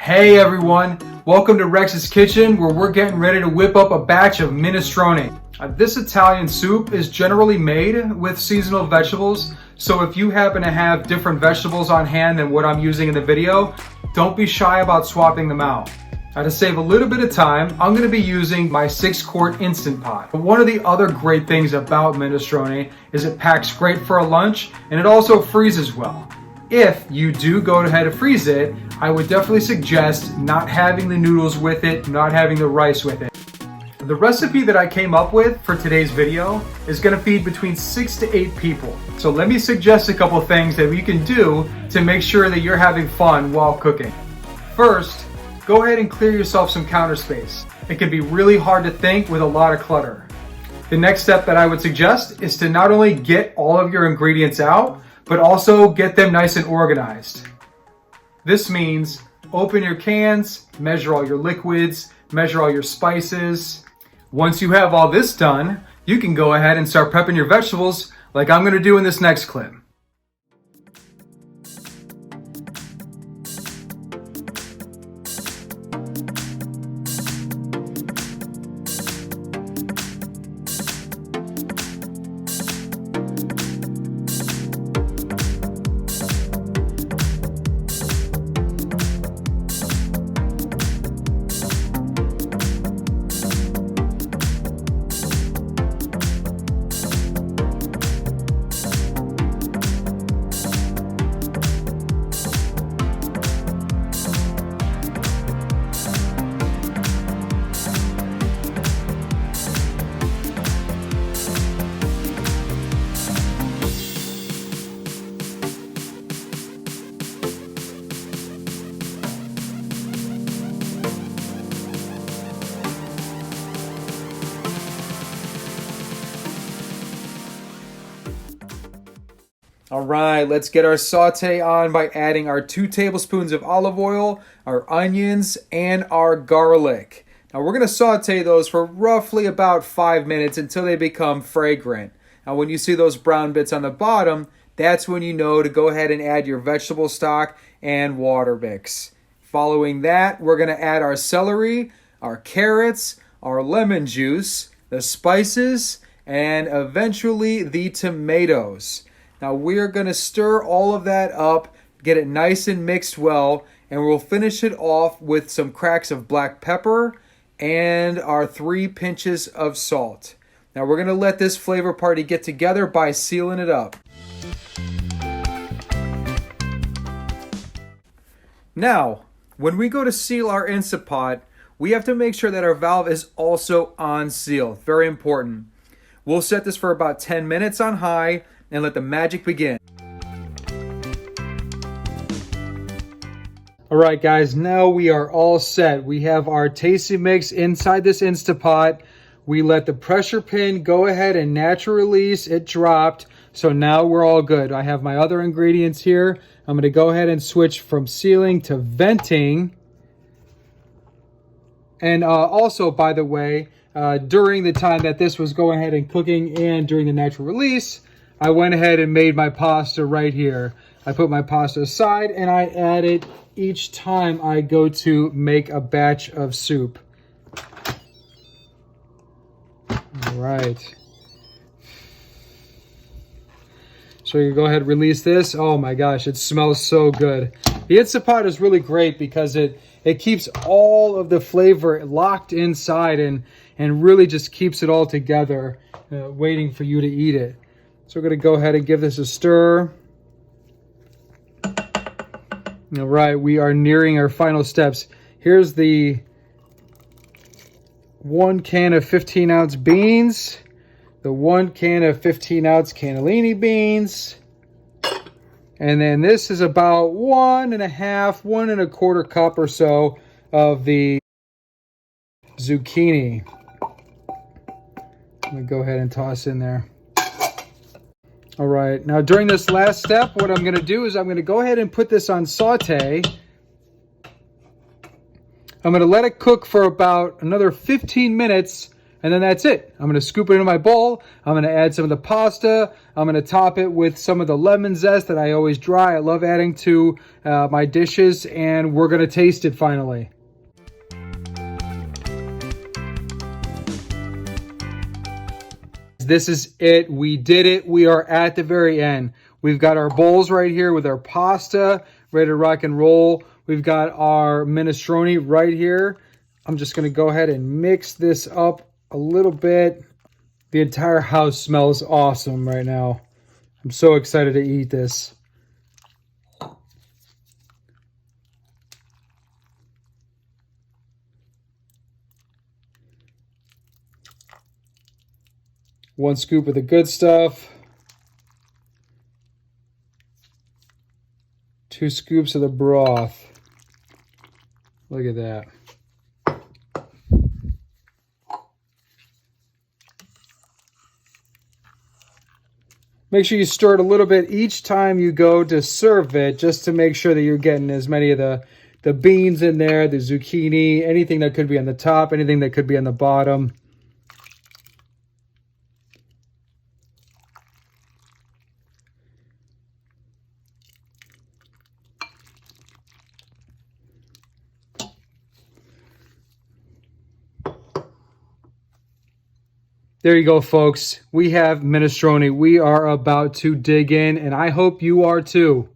Hey everyone, welcome to Rex's Kitchen, where we're getting ready to whip up a batch of minestrone. This Italian soup is generally made with seasonal vegetables, so if you happen to have different vegetables on hand than what I'm using in the video, don't be shy about swapping them out. Now, to save a little bit of time, I'm going to be using my 6-quart Instant Pot. One of the other great things about minestrone is it packs great for a lunch, and it also freezes well. If you do go ahead and freeze it, I would definitely suggest not having the noodles with it, not having the rice with it. The recipe that I came up with for today's video is going to feed between 6 to 8 people. So let me suggest a couple things that you can do to make sure that you're having fun while cooking. First, go ahead and clear yourself some counter space. It can be really hard to think with a lot of clutter. The next step that I would suggest is to not only get all of your ingredients out, but also get them nice and organized. This means open your cans, measure all your liquids, measure all your spices. Once you have all this done, you can go ahead and start prepping your vegetables like I'm gonna do in this next clip. All right, let's get our saute on by adding our 2 tablespoons of olive oil, our onions, and our garlic. Now we're gonna saute those for roughly about 5 minutes until they become fragrant. Now when you see those brown bits on the bottom, that's when you know to go ahead and add your vegetable stock and water mix. Following that, we're gonna add our celery, our carrots, our lemon juice, the spices, and eventually the tomatoes. Now we're going to stir all of that up, get it nice and mixed well, and we'll finish it off with some cracks of black pepper and our 3 pinches of salt. Now we're going to let this flavor party get together by sealing it up. Now, when we go to seal our Instant Pot, we have to make sure that our valve is also on seal. Very important. We'll set this for about 10 minutes on high and let the magic begin. All right, guys, now we are all set. We have our tasty mix inside this Instant Pot. We let the pressure pin go ahead and natural release. It dropped, so now we're all good. I have my other ingredients here. I'm gonna go ahead and switch from sealing to venting. And also, by the way, during the time that this was going ahead and cooking and during the natural release, I went ahead and made my pasta right here. I put my pasta aside and I add it each time I go to make a batch of soup. All right. So you go ahead and release this. Oh my gosh, it smells so good. The Instant Pot is really great because it keeps all of the flavor locked inside and really just keeps it all together, waiting for you to eat it. So we're going to go ahead and give this a stir. All right, we are nearing our final steps. Here's the 1 can of 15-ounce beans, the 1 can of 15-ounce Cannellini beans, and then this is about 1 1/4 cup or so of the zucchini. I'm going to go ahead and toss in there. All right, now during this last step, what I'm gonna do is I'm gonna go ahead and put this on saute. I'm gonna let it cook for about another 15 minutes And then that's it. I'm going to scoop it into my bowl. I'm going to add some of the pasta. I'm going to top it with some of the lemon zest that I always dry. I love adding to my dishes, and we're going to taste it finally. This is it. We did it. We are at the very end. We've got our bowls right here with our pasta ready to rock and roll. We've got our minestrone right here. I'm just going to go ahead and mix this up a little bit. The entire house smells awesome right now. I'm so excited to eat this. One scoop of the good stuff. 2 scoops of the broth. Look at that. Make sure you stir it a little bit each time you go to serve it, just to make sure that you're getting as many of the beans in there, the zucchini, anything that could be on the top, anything that could be on the bottom. There you go, folks. We have minestrone. We are about to dig in, and I hope you are too.